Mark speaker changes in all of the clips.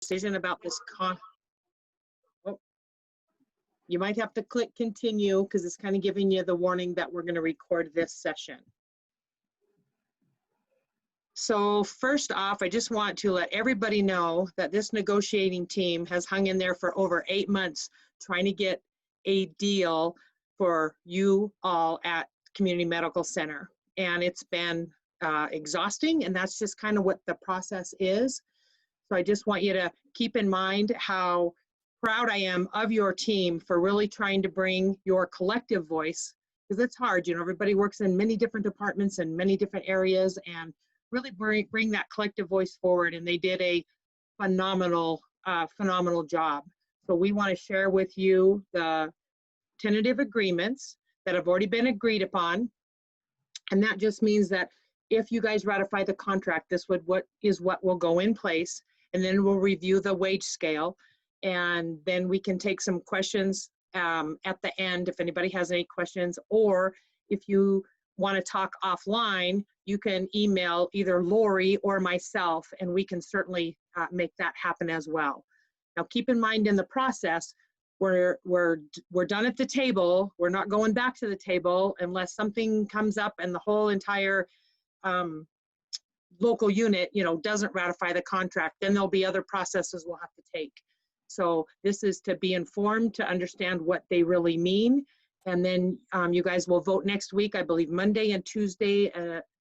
Speaker 1: decision about this you might have to click continue because it's kind of giving you the warning that we're going to record this session. So first off, I just want to let everybody know that this negotiating team has hung in there for over 8 months trying to get a deal for you all at Community Medical Center. And it's been exhausting, and that's just kind of what the process is. So I just want you to keep in mind how proud I am of your team for really trying to bring your collective voice, because it's hard, you know, everybody works in many different departments and many different areas, and really bring that collective voice forward, and they did a phenomenal job. So we want to share with you the tentative agreements that have already been agreed upon, and that just means that if you guys ratify the contract, this would what will go in place, and then we'll review the wage scale, and then we can take some questions at the end if anybody has any questions, or if you want to talk offline, you can email either Lori or myself, and we can certainly make that happen as well. Now, keep in mind in the process, we're done at the table. We're not going back to the table unless something comes up and the whole entire local unit, you know, doesn't ratify the contract. Then there'll be other processes we'll have to take. So this is to be informed, to understand what they really mean. And then you guys will vote next week, I believe Monday and Tuesday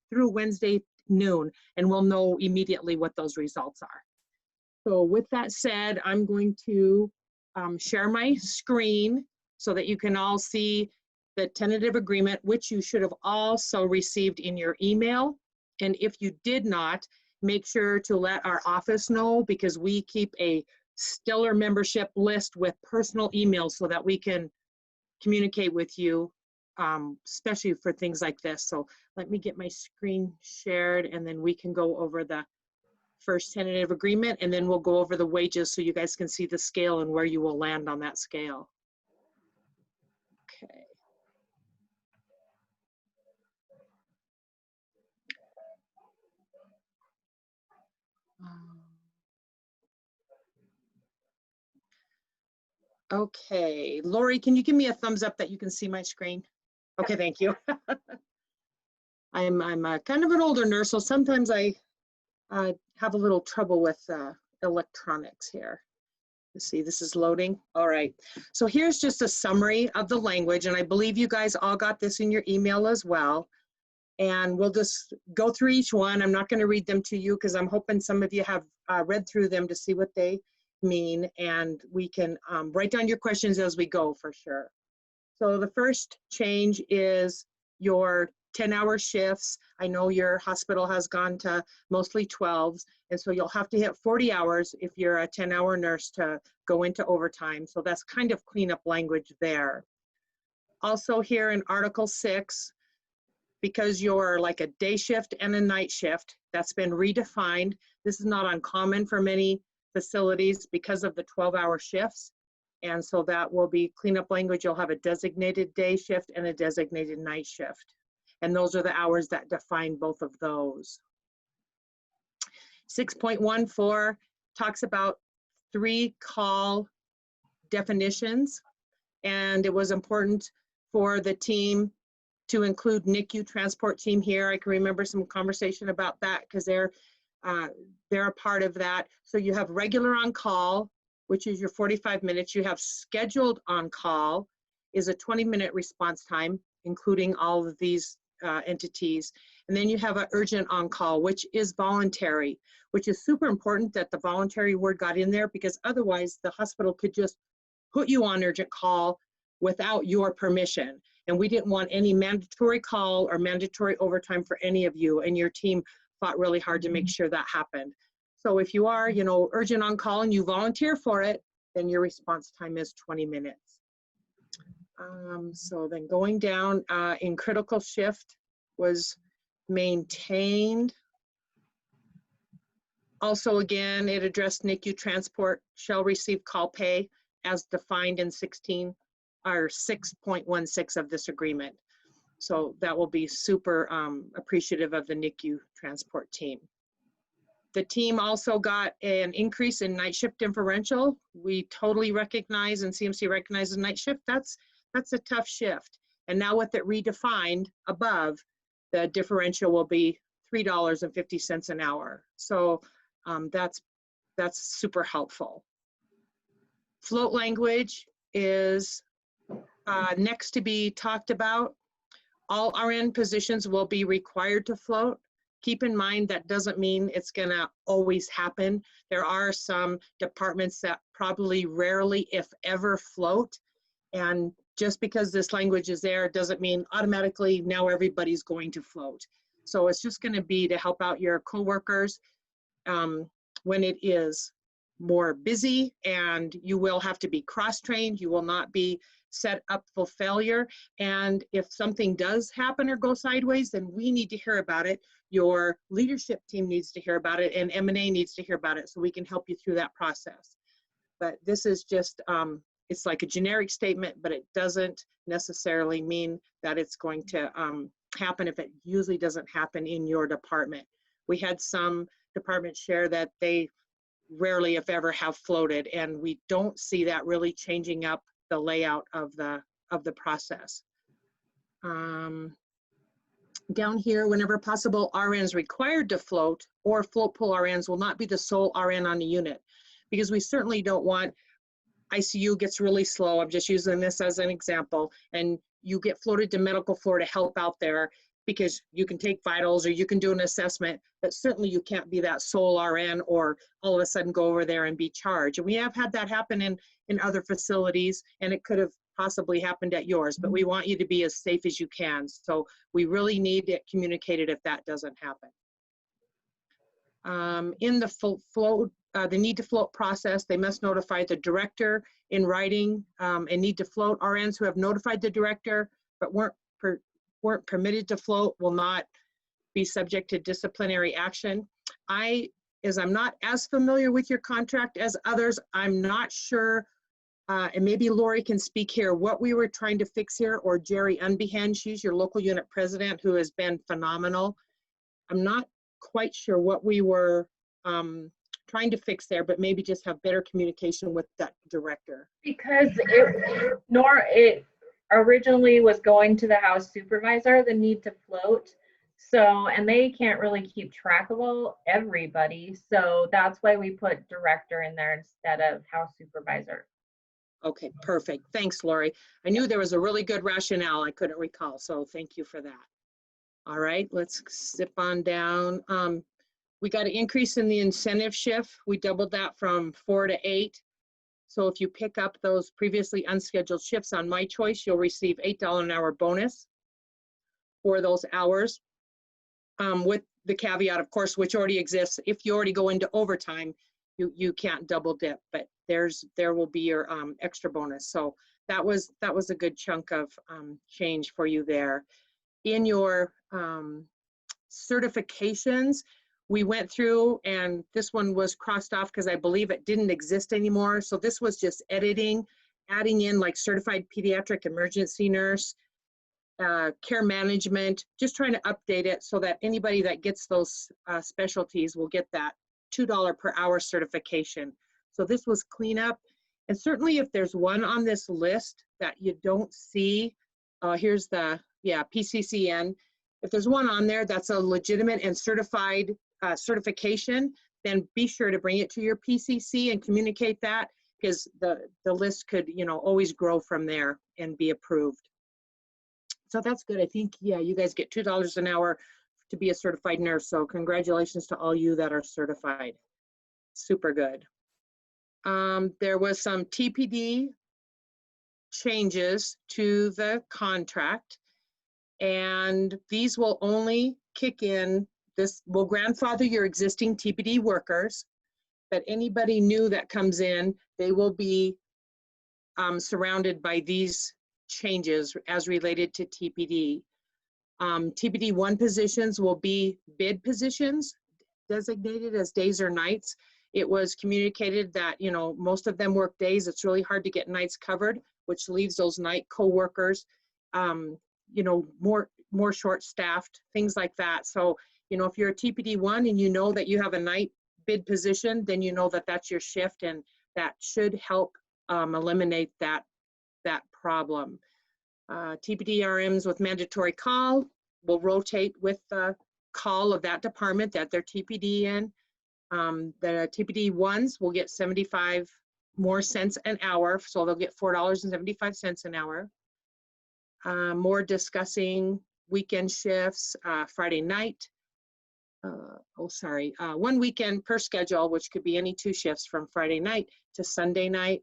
Speaker 1: through Wednesday noon, and we'll know immediately what those results are. So with that said, I'm going to share my screen so that you can all see the tentative agreement, which you should have also received in your email. And if you did not, make sure to let our office know, because we keep a stellar membership list with personal emails so that we can communicate with you, especially for things like this. So let me get my screen shared, and then we can go over the first tentative agreement, and then we'll go over the wages so you guys can see the scale and where you will land on that scale. Okay. Okay, Lori, can you give me a thumbs up that you can see my screen? Okay, thank you. I'm kind of an older nurse, so sometimes I have a little trouble with electronics here. Let's see, this is loading. All right, so here's just a summary of the language, and I believe you guys all got this in your email as well. And we'll just go through each one. I'm not going to read them to you because I'm hoping some of you have read through them to see what they mean, and we can write down your questions as we go for sure. So the first change is your 10-hour shifts. I know your hospital has gone to mostly 12s, and so you'll have to hit 40 hours if you're a 10-hour nurse to go into overtime. So that's kind of cleanup language there. Also here in Article 6, because you're like a day shift and a night shift, that's been redefined. This is not uncommon for many facilities because of the 12-hour shifts. And so that will be cleanup language. You'll have a designated day shift and a designated night shift. And those are the hours that define both of those. 6.14 talks about 3 call definitions. And it was important for the team to include NICU transport team here. I can remember some conversation about that because they're a part of that. So you have regular on call, which is your 45 minutes. You have scheduled on call is a 20-minute response time, including all of these entities. And then you have an urgent on call, which is voluntary, which is super important that the voluntary word got in there, because otherwise the hospital could just put you on urgent call without your permission. And we didn't want any mandatory call or mandatory overtime for any of you, and your team fought really hard to make sure that happened. So if you are, you know, urgent on call and you volunteer for it, then your response time is 20 minutes. So then going down in critical shift was maintained. Also, again, it addressed NICU transport shall receive call pay as defined in 16 or 6.16 of this agreement. So that will be super appreciative of the NICU transport team. The team also got an increase in night shift differential. We totally recognize, and CMC recognizes night shift. That's a tough shift. And now with it redefined above, the differential will be $3.50 an hour. So that's super helpful. Float language is next to be talked about. All RN positions will be required to float. Keep in mind that doesn't mean it's gonna always happen. There are some departments that probably rarely, if ever, float. And just because this language is there doesn't mean automatically now everybody's going to float. So it's just gonna be to help out your coworkers when it is more busy, and you will have to be cross-trained. You will not be set up for failure. And if something does happen or go sideways, then we need to hear about it. Your leadership team needs to hear about it, and M&A needs to hear about it, so we can help you through that process. But this is just, it's like a generic statement, but it doesn't necessarily mean that it's going to happen if it usually doesn't happen in your department. We had some departments share that they rarely, if ever, have floated, and we don't see that really changing up the layout of the process. Down here, whenever possible, RNs required to float or float pool RNs will not be the sole RN on the unit, because we certainly don't want ICU gets really slow. I'm just using this as an example, and you get floated to medical floor to help out there because you can take vitals or you can do an assessment, but certainly you can't be that sole RN or all of a sudden go over there and be charged. And we have had that happen in other facilities, and it could have possibly happened at yours, but we want you to be as safe as you can. So we really need it communicated if that doesn't happen. In the need to float process, they must notify the director in writing, and need to float. RNs who have notified the director but weren't permitted to float will not be subject to disciplinary action. As I'm not as familiar with your contract as others, I'm not sure, and maybe Lori can speak here, what we were trying to fix here, or Jerry Unbehen, she's your local unit president who has been phenomenal. I'm not quite sure what we were trying to fix there, but maybe just have better communication with that director.
Speaker 2: Because it originally was going to the house supervisor, the need to float. So, and they can't really keep track of everybody. So that's why we put director in there instead of house supervisor.
Speaker 1: Okay, perfect. Thanks, Lori. I knew there was a really good rationale. I couldn't recall, so thank you for that. All right, let's zip on down. We got an increase in the incentive shift. We doubled that from 4 to 8. So if you pick up those previously unscheduled shifts on My Choice, you'll receive $8 an hour bonus for those hours. With the caveat, of course, which already exists. If you already go into overtime, you can't double dip, but there will be your extra bonus. So that was a good chunk of change for you there. In your certifications, we went through, and this one was crossed off because I believe it didn't exist anymore. So this was just editing, adding in like certified pediatric emergency nurse, care management, just trying to update it so that anybody that gets those specialties will get that $2 per hour certification. So this was cleanup. And certainly if there's one on this list that you don't see, here's the, PCCN. If there's one on there that's a legitimate and certified certification, then be sure to bring it to your PCC and communicate that, because the list could, always grow from there and be approved. So that's good. I think, you guys get $2 an hour to be a certified nurse. So congratulations to all you that are certified. Super good. There was some TPD changes to the contract, and these will only kick in. This will grandfather your existing TPD workers, but anybody new that comes in, they will be surrounded by these changes as related to TPD. TPD 1 positions will be bid positions designated as days or nights. It was communicated that, most of them work days. It's really hard to get nights covered, which leaves those night co-workers, more short-staffed, things like that. So, if you're a TPD 1 and you know that you have a night bid position, then you know that that's your shift, and that should help eliminate that problem. TPD RMs with mandatory call will rotate with the call of that department that they're TPD in. The TPD ones will get 75 more cents an hour, so they'll get $4.75 an hour. More discussing weekend shifts, Friday night. 1 weekend per schedule, which could be any 2 shifts from Friday night to Sunday night.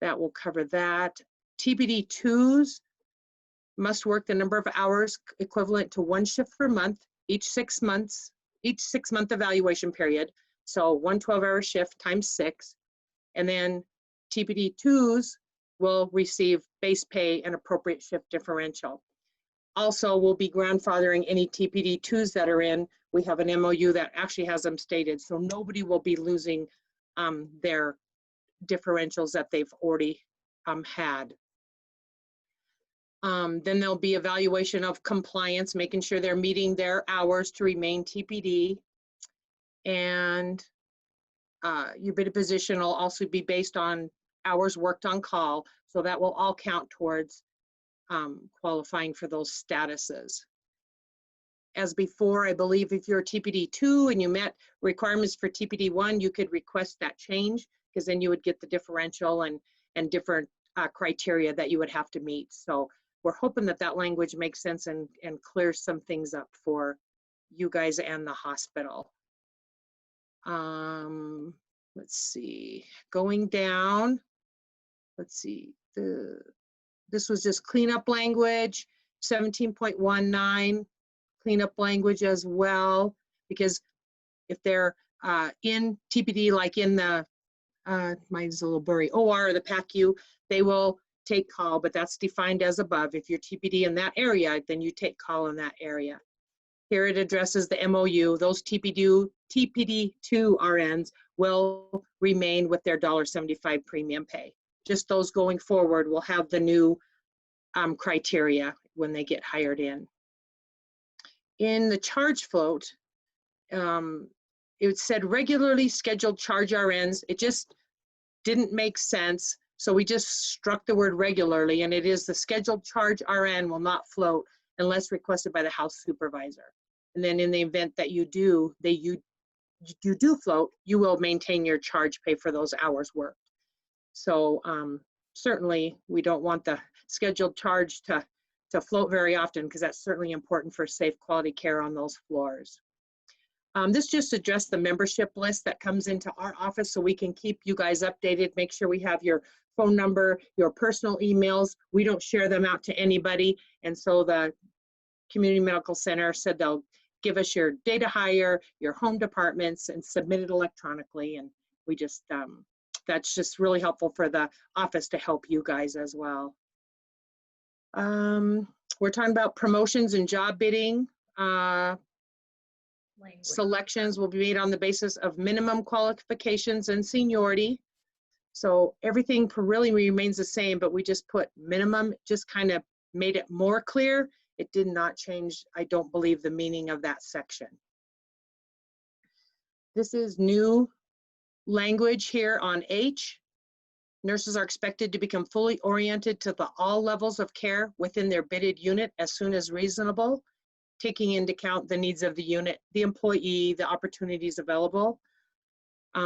Speaker 1: That will cover that. TPD 2s must work the number of hours equivalent to 1 shift per month, each 6 months, each 6-month evaluation period. So 1 12-hour shift times 6. And then TPD 2s will receive base pay and appropriate shift differential. Also, we'll be grandfathering any TPD 2s that are in. We have an MOU that actually has them stated, so nobody will be losing their differentials that they've already had. Then there'll be evaluation of compliance, making sure they're meeting their hours to remain TPD. And your bid position will also be based on hours worked on call, so that will all count towards qualifying for those statuses. As before, I believe if you're TPD 2 and you met requirements for TPD 1, you could request that change, because then you would get the differential and different criteria that you would have to meet. So we're hoping that that language makes sense and clears some things up for you guys and the hospital. Let's see, going down, let's see, this was just cleanup language, 17.19, cleanup language as well, because if they're in TPD, like in the, mine's a little blurry, OR or the PACU, they will take call, but that's defined as above. If you're TPD in that area, then you take call in that area. Here it addresses the MOU. Those TPD 2 RNs will remain with their $1.75 premium pay. Just those going forward will have the new criteria when they get hired in. In the charge float, it said regularly scheduled charge RNs. It just didn't make sense. So we just struck the word regularly, and it is the scheduled charge RN will not float unless requested by the house supervisor. And then in the event that you do, you do float, you will maintain your charge pay for those hours worked. So certainly we don't want the scheduled charge to float very often, because that's certainly important for safe quality care on those floors. This just addressed the membership list that comes into our office, so we can keep you guys updated, make sure we have your phone number, your personal emails. We don't share them out to anybody, and so the Community Medical Center said they'll give us your data hire, your home departments, and submit it electronically. And we just, that's just really helpful for the office to help you guys as well. We're talking about promotions and job bidding. Selections will be made on the basis of minimum qualifications and seniority. So everything really remains the same, but we just put minimum, just kind of made it more clear. It did not change, I don't believe, the meaning of that section. This is new language here on H. Nurses are expected to become fully oriented to all levels of care within their bidded unit as soon as reasonable, taking into account the needs of the unit, the employee, the opportunities available.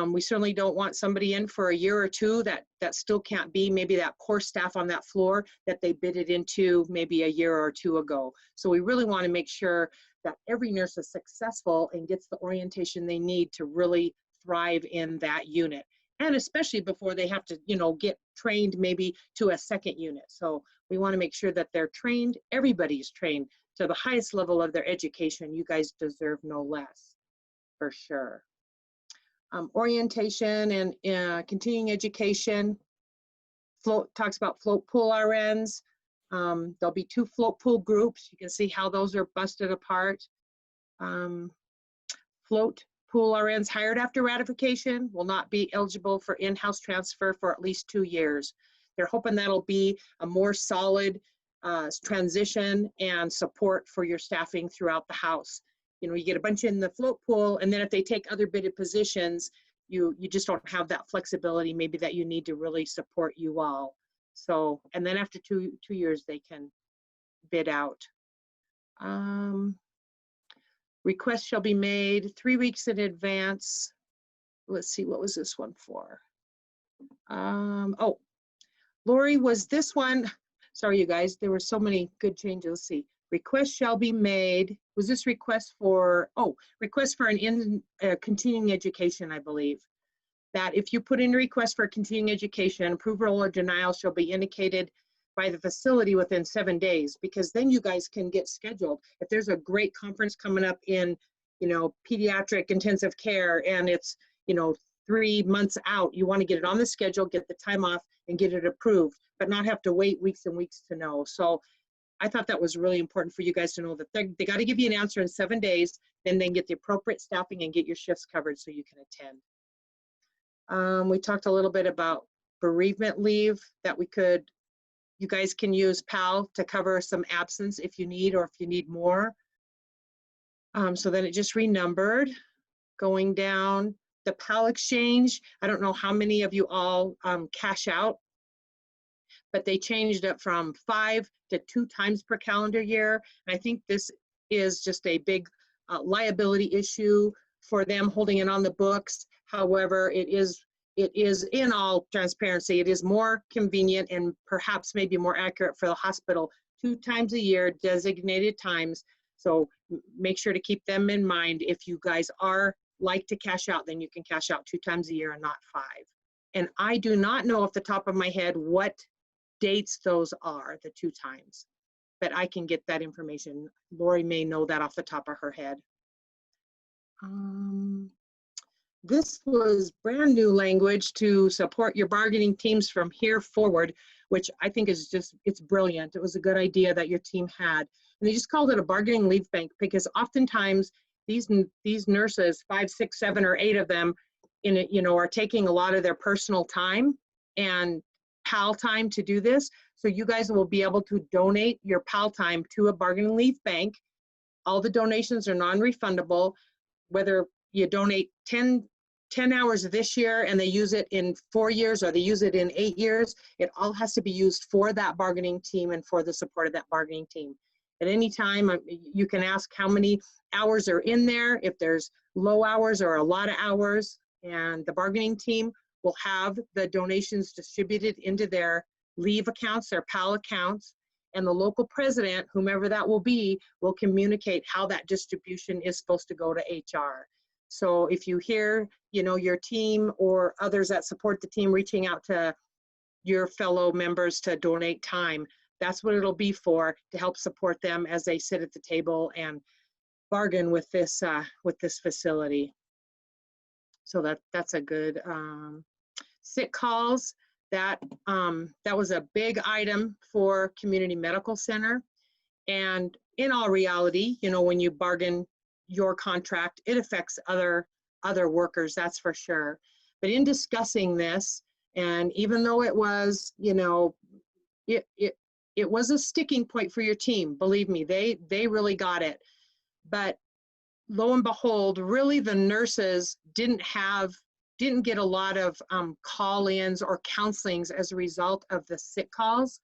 Speaker 1: We certainly don't want somebody in for a year or two that still can't be maybe that core staff on that floor that they bidded into maybe a year or two ago. So we really want to make sure that every nurse is successful and gets the orientation they need to really thrive in that unit. And especially before they have to, get trained maybe to a second unit. So we want to make sure that they're trained, everybody's trained to the highest level of their education. You guys deserve no less, for sure. Orientation and continuing education. Float talks about float pool RNs. There'll be 2 float pool groups. You can see how those are busted apart. Float pool RNs hired after ratification will not be eligible for in-house transfer for at least 2 years. They're hoping that'll be a more solid transition and support for your staffing throughout the house. you know, you get a bunch in the float pool, and then if they take other bidded positions, you just don't have that flexibility maybe that you need to really support you all. So, and then after two years, they can bid out. Requests shall be made 3 weeks in advance. Let's see, what was this one for? Oh, Lori, was this one, sorry you guys, there were so many good changes. Let's see. Request shall be made. Was this request for, oh, request for an continuing education, I believe. That if you put in a request for continuing education, approval or denial shall be indicated by the facility within 7 days, because then you guys can get scheduled. If there's a great conference coming up in, you know, pediatric intensive care, and it's, you know, 3 months out, you want to get it on the schedule, get the time off, and get it approved, but not have to wait weeks and weeks to know. So I thought that was really important for you guys to know that they got to give you an answer in 7 days, then they can get the appropriate staffing and get your shifts covered so you can attend. We talked a little bit about bereavement leave that you guys can use PAL to cover some absence if you need, or if you need more. So then it just renumbered. Going down, the PAL exchange, I don't know how many of you all cash out, but they changed it from 5 to 2 times per calendar year. And I think this is just a big liability issue for them holding it on the books. However, it is in all transparency, it is more convenient and perhaps maybe more accurate for the hospital 2 times a year, designated times. So make sure to keep them in mind. If you guys like to cash out, then you can cash out 2 times a year and not 5. And I do not know off the top of my head what dates those are, the 2 times, but I can get that information. Lori may know that off the top of her head. This was brand new language to support your bargaining teams from here forward, which I think is just, it's brilliant. It was a good idea that your team had. And they just called it a bargaining leave bank, because oftentimes these nurses, 5, 6, 7, or 8 of them, are taking a lot of their personal time and PAL time to do this. So you guys will be able to donate your PAL time to a bargaining leave bank. All the donations are non-refundable, whether you donate 10 hours this year and they use it in 4 years, or they use it in 8 years. It all has to be used for that bargaining team and for the support of that bargaining team. At any time, you can ask how many hours are in there, if there's low hours or a lot of hours, and the bargaining team will have the donations distributed into their leave accounts, their PAL accounts, and the local president, whomever that will be, will communicate how that distribution is supposed to go to HR. So if you hear, your team or others that support the team reaching out to your fellow members to donate time, that's what it'll be for, to help support them as they sit at the table and bargain with this facility. So that's a good sick calls. That was a big item for Community Medical Center. And in all reality, when you bargain your contract, it affects other workers, that's for sure. But in discussing this, and even though it was, it was a sticking point for your team, believe me, they really got it. But lo and behold, really the nurses didn't get a lot of call-ins or counselings as a result of the sick calls.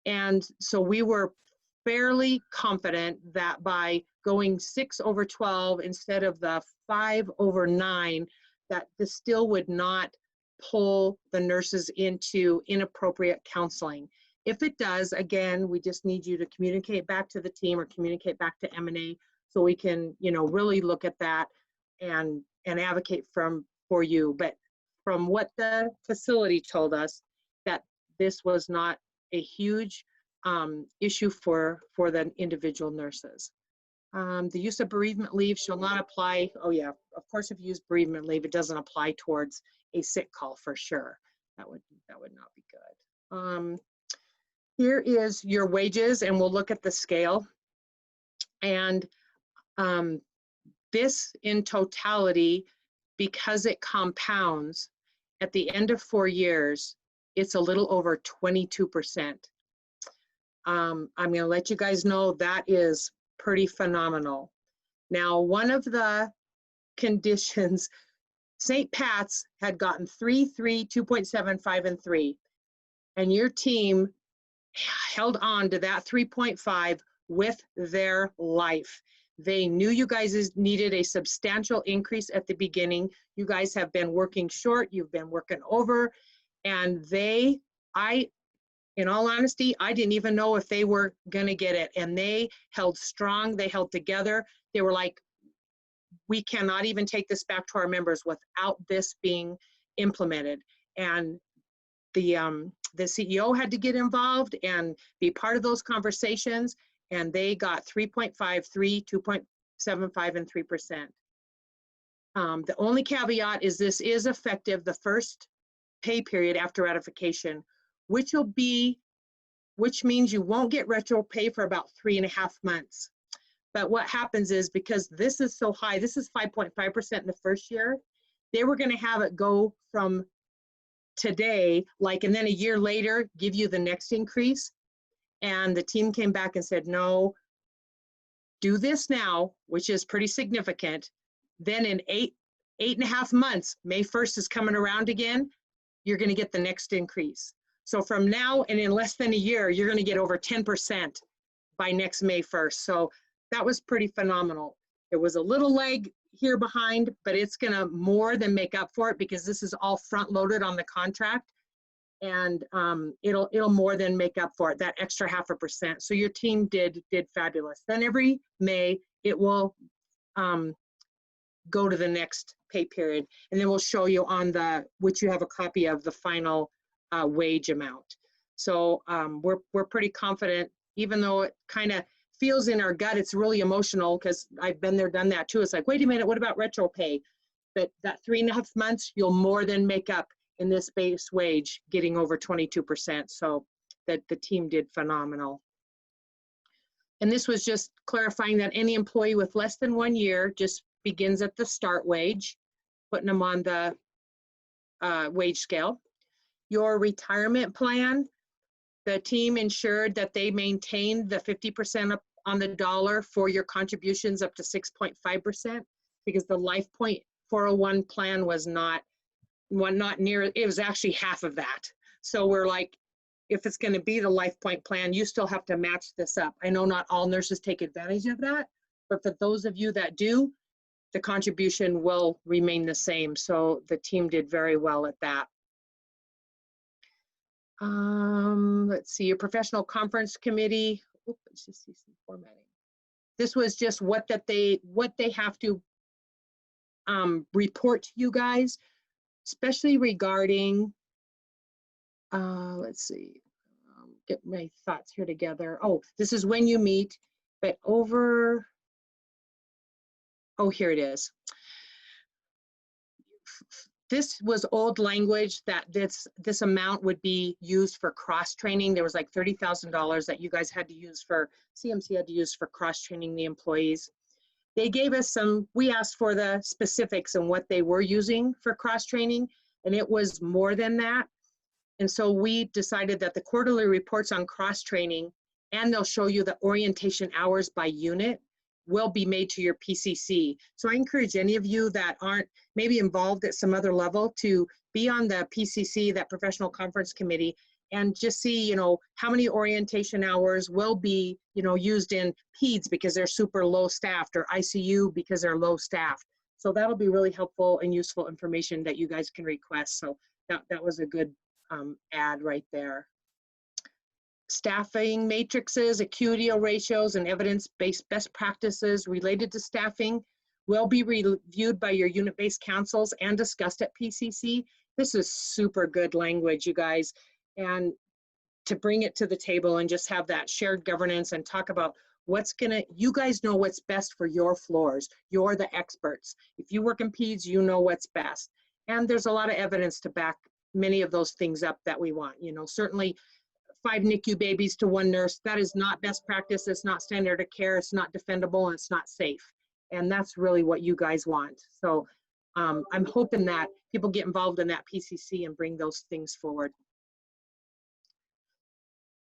Speaker 1: And so we were fairly confident that by going 6/12 instead of the 5/9, that this still would not pull the nurses into inappropriate counseling. If it does, again, we just need you to communicate back to the team or communicate back to M&A so we can, really look at that and advocate for you. But from what the facility told us, that this was not a huge issue for the individual nurses. The use of bereavement leave shall not apply. Oh yeah, of course, if you use bereavement leave, it doesn't apply towards a sick call for sure. That would not be good. Here is your wages, and we'll look at the scale. And this in totality, because it compounds, at the end of 4 years, it's a little over 22%. I'm going to let you guys know that is pretty phenomenal. Now, one of the conditions, St. Pat's had gotten 3, 3, 2.75, and 3. And your team held on to that 3.5 with their life. They knew you guys needed a substantial increase at the beginning. You guys have been working short, you've been working over, and in all honesty, I didn't even know if they were gonna get it. And they held strong, they held together. They were like, we cannot even take this back to our members without this being implemented. And the CEO had to get involved and be part of those conversations, and they got 3.5, 3, 2.75, and 3%. The only caveat is this is effective the first pay period after ratification, which means you won't get retro pay for about 3.5 months. But what happens is, because this is so high, this is 5.5% in the first year, they were gonna have it go from today, and then a year later, give you the next increase. And the team came back and said, no, do this now, which is pretty significant. Then in 8.5 months, May 1st is coming around again, you're gonna get the next increase. So from now and in less than a year, you're gonna get over 10% by next May 1st. So that was pretty phenomenal. There was a little leg here behind, but it's gonna more than make up for it, because this is all front loaded on the contract, and it'll more than make up for it, that extra 0.5%. So your team did fabulous. Then every May it will go to the next pay period, and then we'll show you on which you have a copy of, the final wage amount. So we're pretty confident, even though it kind of feels in our gut, it's really emotional, because I've been there, done that too. It's like, wait a minute, what about retro pay? But that 3.5 months, you'll more than make up in this base wage, getting over 22%. So that the team did phenomenal. And this was just clarifying that any employee with less than 1 year just begins at the start wage, putting them on the wage scale. Your retirement plan, the team ensured that they maintained the 50% up on the dollar for your contributions up to 6.5%, because the LifePoint 401 plan was not near, it was actually half of that. So we're like, if it's going to be the LifePoint plan, you still have to match this up. I know not all nurses take advantage of that, but for those of you that do, the contribution will remain the same. So the team did very well at that. Let's see, your professional conference committee. Oops, let's just see some formatting. This was just what they have to report to you guys, especially regarding, let's see, get my thoughts here together. Oh, this is when you meet, but over, oh, here it is. This was old language that this amount would be used for cross training. There was like $30,000 that you guys had to use for, CMC had to use for cross training the employees. They gave us we asked for the specifics and what they were using for cross training, and it was more than that. And so we decided that the quarterly reports on cross training, and they'll show you the orientation hours by unit, will be made to your PCC. So I encourage any of you that aren't maybe involved at some other level to be on the PCC, that professional conference committee, and just see, how many orientation hours will be, used in PEDS because they're super low staffed, or ICU because they're low staffed. So that'll be really helpful and useful information that you guys can request. So that was a good ad right there. Staffing matrices, acuity ratios, and evidence-based best practices related to staffing will be reviewed by your unit-based councils and discussed at PCC. This is super good language, you guys. And to bring it to the table and just have that shared governance and talk about you guys know what's best for your floors. You're the experts. If you work in PEDS, you know what's best. And there's a lot of evidence to back many of those things up that we want. Certainly 5 NICU babies to 1 nurse, that is not best practice, it's not standard of care, it's not defendable, and it's not safe. And that's really what you guys want. So I'm hoping that people get involved in that PCC and bring those things forward.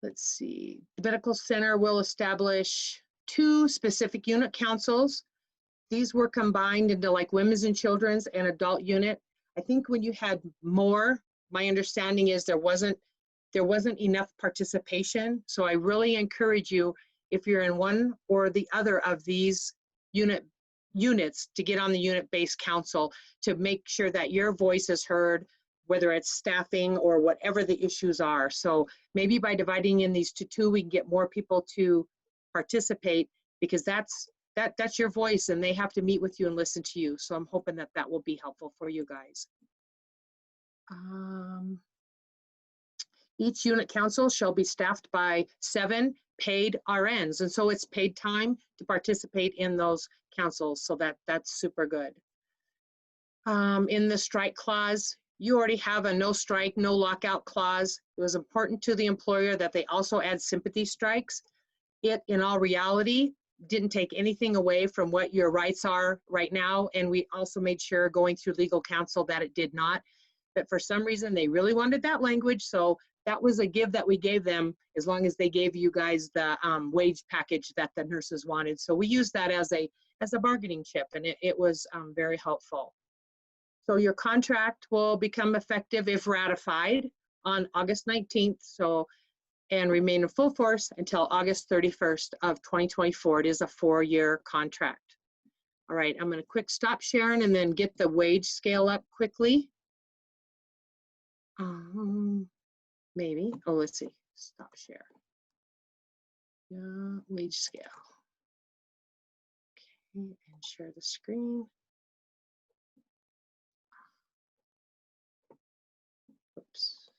Speaker 1: Let's see, the medical center will establish 2 specific unit councils these were combined into like women's and children's and adult unit. I think when you had more, my understanding is there wasn't enough participation. So I really encourage you, if you're in one or the other of these units, to get on the unit-based council to make sure that your voice is heard, whether it's staffing or whatever the issues are. So maybe by dividing in these to two, we can get more people to participate, because that's your voice and they have to meet with you and listen to you. So I'm hoping that that will be helpful for you guys. Each unit council shall be staffed by 7 paid RNs. And so it's paid time to participate in those councils. So that's super good. In the strike clause, you already have a no strike, no lockout clause. It was important to the employer that they also add sympathy strikes. It, in all reality, didn't take anything away from what your rights are right now. And we also made sure going through legal counsel that it did not. But for some reason, they really wanted that language. So that was a give that we gave them, as long as they gave you guys the wage package that the nurses wanted. So we used that as a bargaining chip, and it was very helpful. So your contract will become effective if ratified on August 19th. So, and remain in full force until August 31st of 2024. It is a 4-year contract. All right, I'm going to quick stop sharing and then get the wage scale up quickly. Maybe. Oh, let's see. Stop share. Wage scale. Okay, and share the screen. Oops.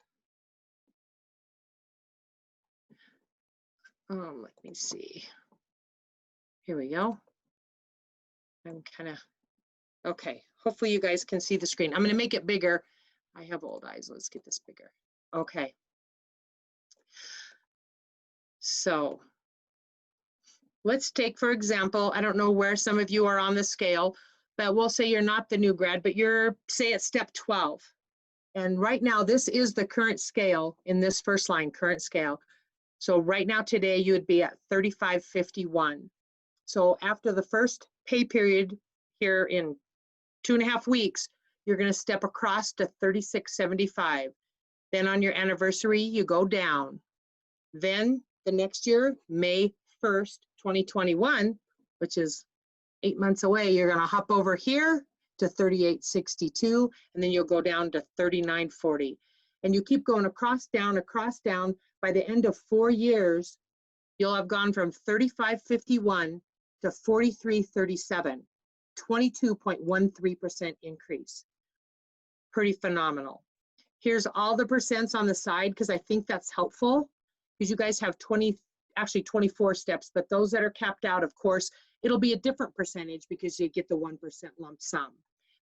Speaker 1: Let me see. Here we go. I'm kind of, okay. Hopefully you guys can see the screen. I'm going to make it bigger. I have old eyes. Let's get this bigger. Okay. So let's take, for example, I don't know where some of you are on the scale, but we'll say you're not the new grad, but you're, say, at step 12. And right now, this is the current scale in this first line, current scale. So right now, today, you would be at 3551. So after the first pay period here in 2.5 weeks, you're going to step across to 3675. Then on your anniversary, you go down. Then the next year, May 1st, 2021, which is 8 months away, you're going to hop over here to 3862, and then you'll go down to 3940. And you keep going across, down, across, down. By the end of 4 years, you'll have gone from 3551 to 4337, 22.13% increase. Pretty phenomenal. Here's all the percents on the side, because I think that's helpful, because you guys have 24 steps, but those that are capped out, of course, it'll be a different percentage because you get the 1% lump sum.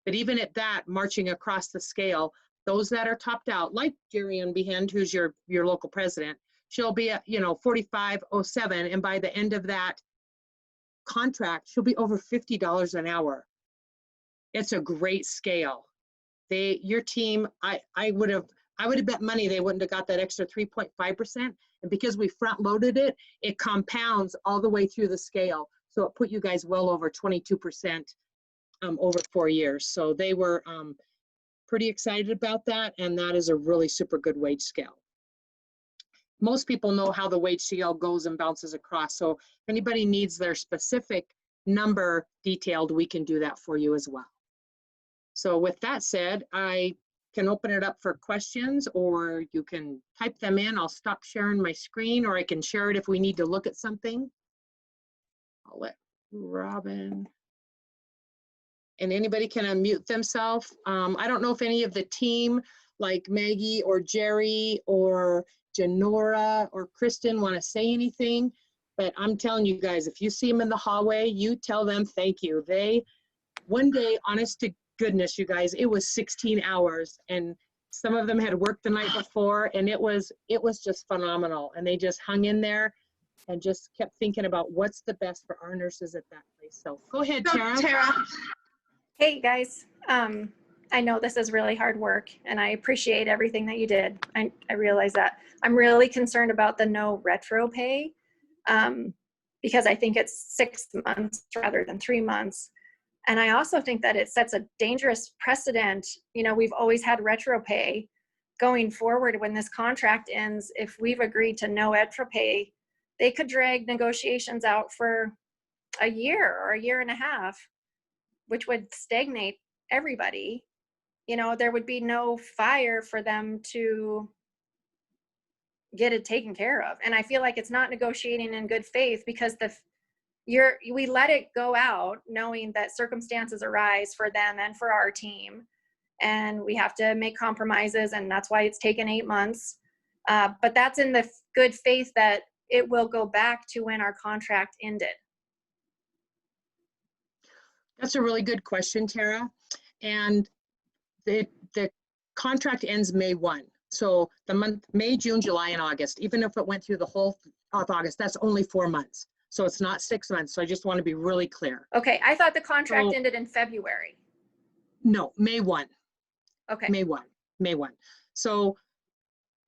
Speaker 1: But even at that, marching across the scale, those that are topped out, like Jerry Ann Behend, who's your local president, she'll be at 4507, and by the end of that contract, she'll be over $50 an hour. It's a great scale. Your team, I would have bet money they wouldn't have got that extra 3.5%. And because we front loaded it, it compounds all the way through the scale. So it put you guys well over 22% over 4 years. So they were pretty excited about that. And that is a really super good wage scale. Most people know how the wage scale goes and bounces across. So if anybody needs their specific number detailed, we can do that for you as well. So with that said, I can open it up for questions, or you can type them in. I'll stop sharing my screen, or I can share it if we need to look at something. I'll let Robin. And anybody can unmute themselves. I don't know if any of the team, like Maggie or Jerry or Janora or Kristen, want to say anything, but I'm telling you guys, if you see them in the hallway, you tell them thank you. One day, honest to goodness, you guys, it was 16 hours, and some of them had worked the night before, and it was just phenomenal. And they just hung in there and just kept thinking about what's the best for our nurses at that place. So go ahead, Tara.
Speaker 3: Hey guys, I know this is really hard work, and I appreciate everything that you did. I realize that. I'm really concerned about the no retro pay, because I think it's 6 months rather than 3 months. And I also think that it sets a dangerous precedent. You know, we've always had retro pay. Going forward, when this contract ends, if we've agreed to no retro pay, they could drag negotiations out for a year or a year and a half, which would stagnate everybody. You know, there would be no fire for them to get it taken care of. And I feel like it's not negotiating in good faith, because we let it go out knowing that circumstances arise for them and for our team, and we have to make compromises, and that's why it's taken 8 months. But that's in the good faith that it will go back to when our contract ended.
Speaker 1: That's a really good question, Tara. And the contract ends May 1. So the month, May, June, July, and August, even if it went through the whole of August, that's only 4 months. So it's not 6 months. So I just want to be really clear.
Speaker 3: Okay, I thought the contract ended in February.
Speaker 1: No, May 1.
Speaker 3: Okay.
Speaker 1: May 1. May 1. So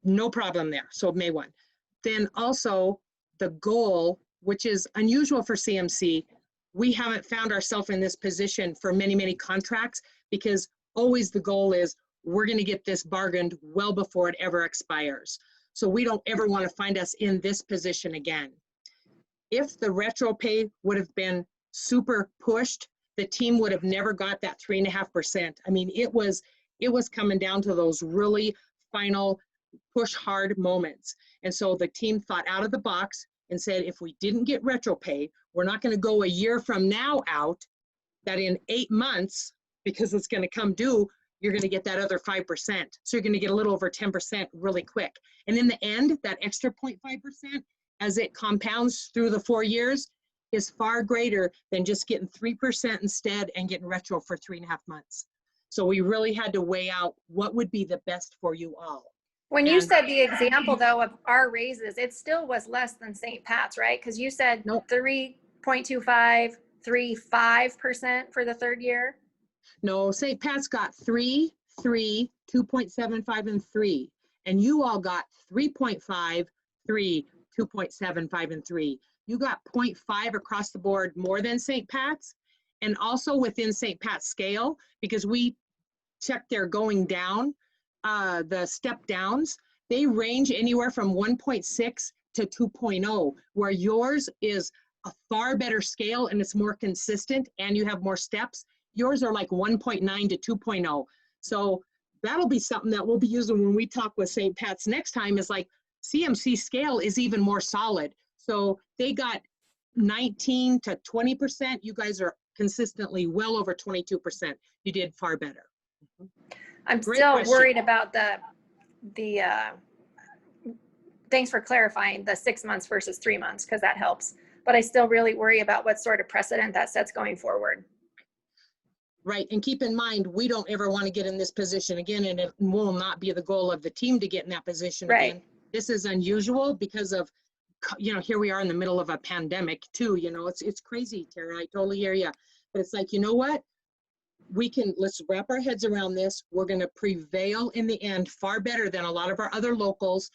Speaker 1: no problem there. So May 1. Then also the goal, which is unusual for CMC, we haven't found ourselves in this position for many, many contracts, because always the goal is we're going to get this bargained well before it ever expires. So we don't ever want to find us in this position again. If the retro pay would have been super pushed, the team would have never got that 3.5%. I mean, it was coming down to those really final push hard moments. And so the team thought out of the box and said, if we didn't get retro pay, we're not going to go a year from now out, that in 8 months, because it's going to come due, you're going to get that other 5%. So you're going to get a little over 10% really quick. And in the end, that extra 0.5%, as it compounds through the 4 years, is far greater than just getting 3% instead and getting retro for 3.5 months. So we really had to weigh out what would be the best for you all.
Speaker 3: When you said the example, though, of our raises, it still was less than St. Pat's, right? Because you said 3.25, 3.5% for the third year.
Speaker 1: No, St. Pat's got 3, 3, 2.75, and 3. And you all got 3.5, 3, 2.75, and 3. You got 0.5 across the board more than St. Pat's, and also within St. Pat's scale, because we checked their going down, the step downs, they range anywhere from 1.6 to 2.0, where yours is a far better scale and it's more consistent and you have more steps. Yours are like 1.9 to 2.0. So that'll be something that we'll be using when we talk with St. Pat's next time, is like CMC scale is even more solid. So they got 19 to 20%. You guys are consistently well over 22%. You did far better.
Speaker 3: I'm still worried about the thanks for clarifying the 6 months versus 3 months, because that helps. But I still really worry about what sort of precedent that sets going forward.
Speaker 1: Right, and keep in mind, we don't ever want to get in this position again, and it will not be the goal of the team to get in that position again. This is unusual because of, you know, here we are in the middle of a pandemic too, you know, it's crazy, Tara, I totally hear you. But it's like, you know what? Let's wrap our heads around this. We're going to prevail in the end far better than a lot of our other locals.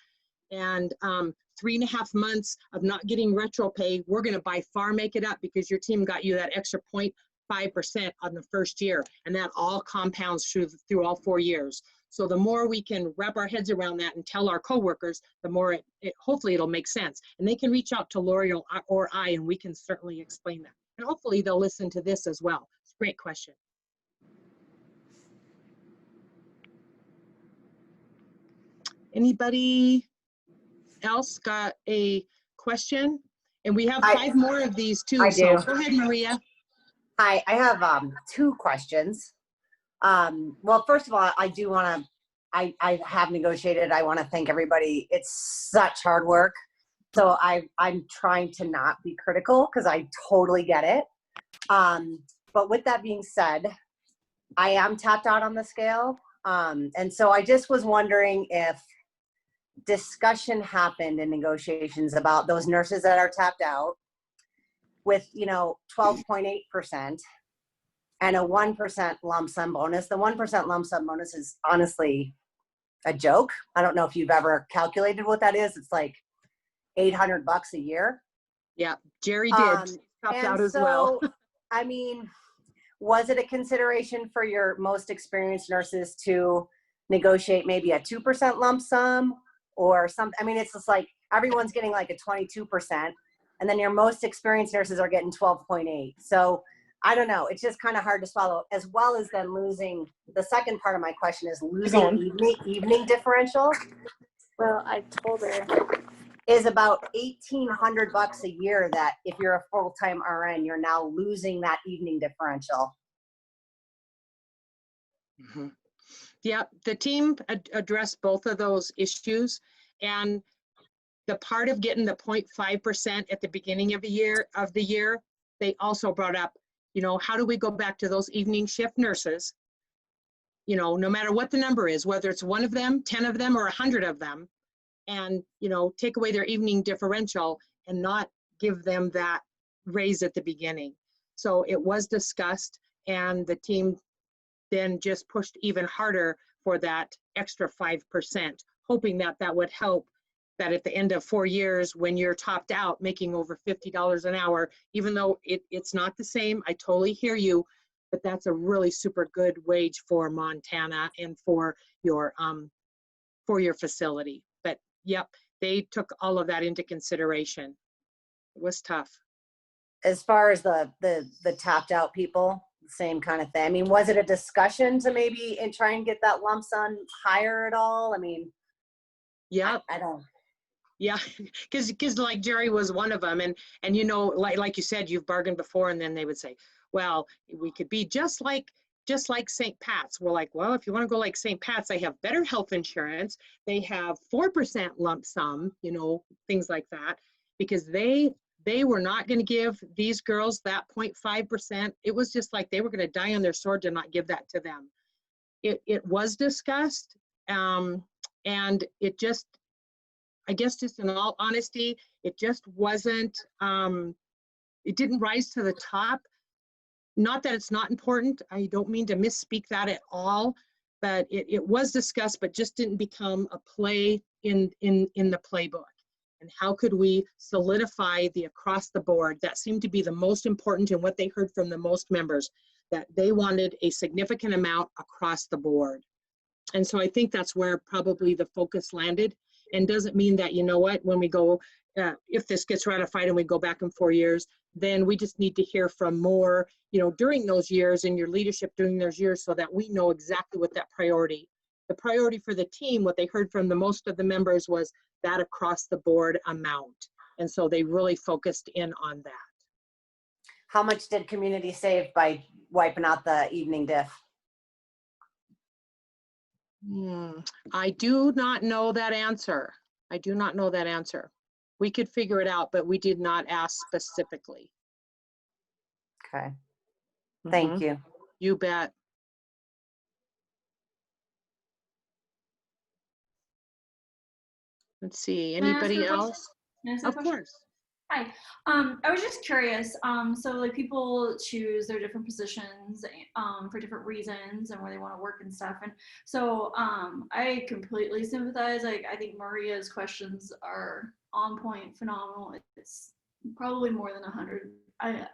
Speaker 1: And 3.5 months of not getting retro pay, we're going to by far make it up, because your team got you that extra 0.5% on the first year. And that all compounds through all 4 years. So the more we can wrap our heads around that and tell our coworkers, the more hopefully it'll make sense. And they can reach out to Lori or I, and we can certainly explain that. And hopefully they'll listen to this as well. It's a great question. Anybody else got a question? And we have 5 more of these too. So go ahead, Maria.
Speaker 4: Hi, I have 2 questions. Well, first of all, I do want to, I have negotiated. I want to thank everybody. It's such hard work. So I'm trying to not be critical, because I totally get it. But with that being said, I am tapped out on the scale. And so I just was wondering if discussion happened in negotiations about those nurses that are tapped out with, 12.8% and a 1% lump sum bonus. The 1% lump sum bonus is honestly a joke. I don't know if you've ever calculated what that is. It's like $800 a year.
Speaker 1: Yeah, Jerry did. Tapped out as well.
Speaker 4: I mean, was it a consideration for your most experienced nurses to negotiate maybe a 2% lump sum or something? I mean, it's just like everyone's getting like a 22%, and then your most experienced nurses are getting 12.8. So I don't know. It's just kind of hard to swallow, as well as then losing. The second part of my question is losing evening differential.
Speaker 5: Well, I told her.
Speaker 4: Is about $1,800 a year that if you're a full-time RN, you're now losing that evening differential.
Speaker 1: Mm-hmm. Yeah, the team addressed both of those issues, and the part of getting the 0.5% at the beginning of the year, they also brought up, you know, how do we go back to those evening shift nurses? You know, no matter what the number is, whether it's 1 of them, 10 of them, or 100 of them, and, you know, take away their evening differential and not give them that raise at the beginning. So it was discussed, and the team then just pushed even harder for that extra 5%, hoping that that would help, that at the end of 4 years, when you're topped out making over $50 an hour, even though it's not the same, I totally hear you, but that's a really super good wage for Montana and for your facility. But yep, they took all of that into consideration. It was tough.
Speaker 4: As far as the tapped out people, same kind of thing. I mean, was it a discussion to maybe try and get that lump sum higher at all? I mean,
Speaker 1: Yeah,
Speaker 4: I don't.
Speaker 1: yeah, because like Jerry was one of them, and you know, like you said, you've bargained before, and then they would say, well, we could be just like St. Pat's. We're like, well, if you want to go like St. Pat's, they have better health insurance. They have 4% lump sum, you know, things like that, because they were not going to give these girls that 0.5%. It was just like they were going to die on their sword to not give that to them. It was discussed, and it just, I guess, just in all honesty, it just wasn't, it didn't rise to the top. Not that it's not important. I don't mean to misspeak that at all, but it was discussed, but just didn't become a play in the playbook. And how could we solidify the across the board? That seemed to be the most important, and what they heard from the most members, that they wanted a significant amount across the board. And so I think that's where probably the focus landed. And doesn't mean that, you know what, when we go, if this gets ratified and we go back in 4 years, then we just need to hear from more, you know, during those years, and your leadership during those years, so that we know exactly what that priority, the priority for the team, what they heard from the most of the members was that across the board amount. And so they really focused in on that.
Speaker 4: How much did community save by wiping out the evening diff?
Speaker 1: I do not know that answer. I do not know that answer. We could figure it out, but we did not ask specifically.
Speaker 4: Okay. Thank you.
Speaker 1: You bet. Let's see,
Speaker 6: Can I ask
Speaker 1: anybody
Speaker 6: a question?
Speaker 1: else?
Speaker 6: Can I ask a
Speaker 1: Of
Speaker 6: question?
Speaker 1: course.
Speaker 6: Hi. I was just curious. So like people choose their different positions for different reasons and where they want to work and stuff. And so I completely sympathize. Like I think Maria's questions are on point, phenomenal. It's probably more than 100.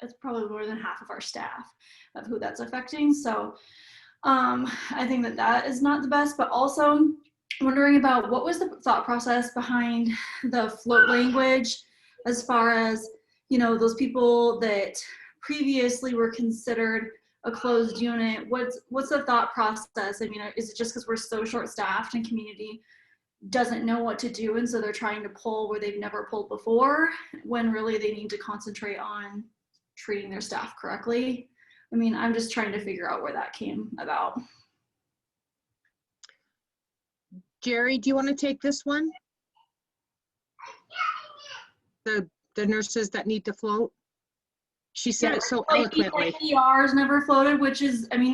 Speaker 6: It's probably more than half of our staff of who that's affecting. So I think that is not the best, but also wondering about what was the thought process behind the float language, as far as, you know, those people that previously were considered a closed unit. What's the thought process? I mean, is it just because we're so short-staffed and community doesn't know what to do, and so they're trying to pull where they've never pulled before, when really they need to concentrate on treating their staff correctly? I mean, I'm just trying to figure out where that came about.
Speaker 1: Jerry, do you want to take this one? The nurses that need to float? She said it so eloquently.
Speaker 6: Like ERs never floated, which is, I mean,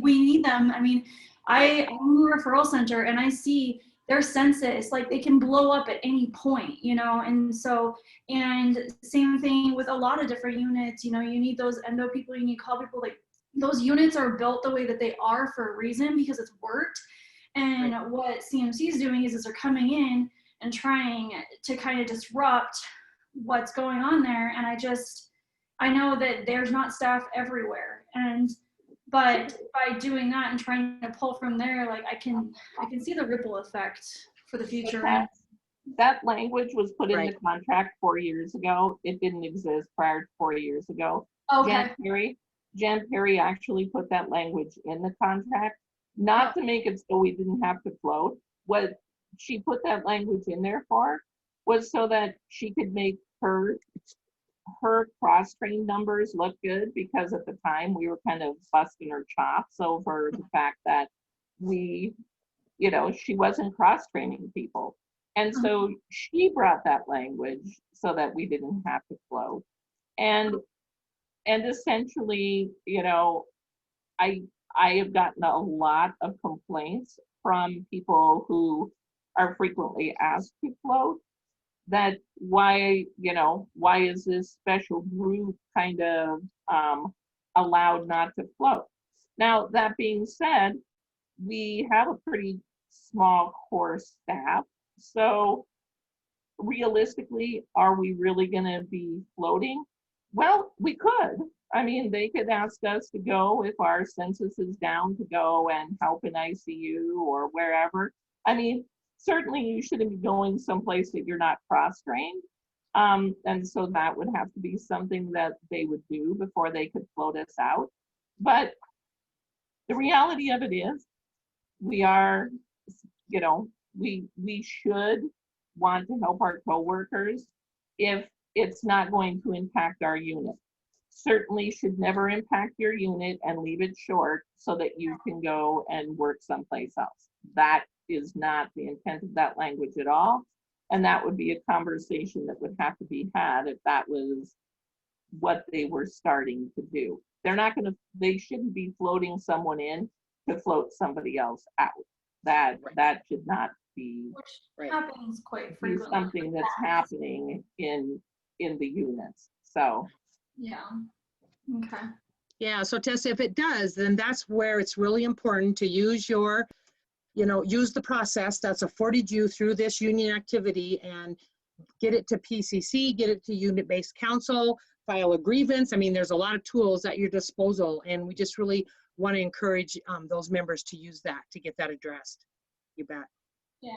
Speaker 6: we need them. I mean, I own a referral center and I see their census, like they can blow up at any point, you know? And so, and same thing with a lot of different units, you know, you need those endo people, you need call people, like those units are built the way that they are for a reason, because it's worked. And right. What CMC is doing is they're coming in and trying to kind of disrupt what's going on there. And I know that there's not staff everywhere. But by doing that and trying to pull from there, like I can see the ripple effect for the future.
Speaker 7: That language was put in the
Speaker 1: Right.
Speaker 7: contract 4 years ago. It didn't exist prior to 4 years ago.
Speaker 6: Okay.
Speaker 7: Jan Perry actually put that language in the contract, not to make it so we didn't have to float. What she put that language in there for was so that she could make her cross-train numbers look good, because at the time we were kind of busting her chops over the fact that we, she wasn't cross-training people. And so she brought that language so that we didn't have to float. And essentially, I have gotten a lot of complaints from people who are frequently asked to float, that why is this special group kind of allowed not to float? Now, that being said, we have a pretty small core staff. So realistically, are we really going to be floating? Well, we could. I mean, they could ask us to go, if our census is down, to go and help in ICU or wherever. I mean, certainly you shouldn't be going someplace that you're not cross-trained. And so that would have to be something that they would do before they could float us out. But the reality of it is, we are, we should want to help our coworkers if it's not going to impact our unit. Certainly should never impact your unit and leave it short so that you can go and work someplace else. That is not the intent of that language at all. And that would be a conversation that would have to be had if that was what they were starting to do. They shouldn't be floating someone in to float somebody else out. That should not be
Speaker 6: Which happens quite
Speaker 7: be
Speaker 6: frequently.
Speaker 7: something that's happening in the units. So
Speaker 6: Yeah. Okay.
Speaker 1: Yeah, so Tessa, if it does, then that's where it's really important to use use the process that's afforded you through this union activity and get it to PCC, get it to unit-based council, file a grievance. I mean, there's a lot of tools at your disposal, and we just really want to encourage those members to use that to get that addressed. You bet.
Speaker 6: Yeah.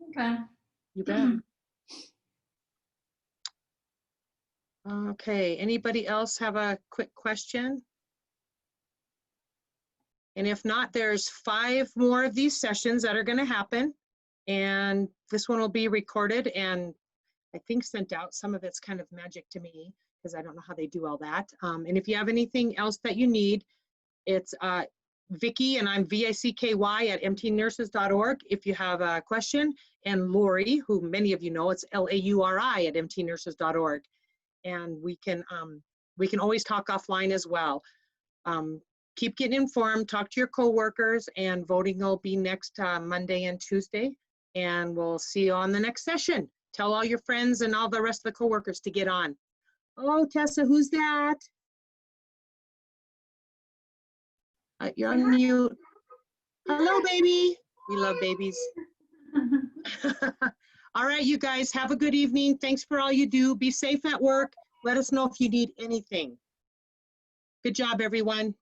Speaker 6: Okay.
Speaker 1: You bet. Okay, anybody else have a quick question? And if not, there's 5 more of these sessions that are going to happen. And this one will be recorded and I think sent out. Some of it's kind of magic to me because I don't know how they do all that. And if you have anything else that you need, it's Vicki, and I'm VICKY at mtnurses.org if you have a question, and Lori, who many of you know, it's LAURI at mtnurses.org. And we can always talk offline as well. Keep getting informed, talk to your coworkers, and voting will be next Monday and Tuesday. And we'll see you on the next session. Tell all your friends and all the rest of the coworkers to get on. Oh, Tessa, who's that? You're on mute. Hello, baby. We love babies. All right, you guys, have a good evening. Thanks for all you do. Be safe at work. Let us know if you need anything. Good job, everyone.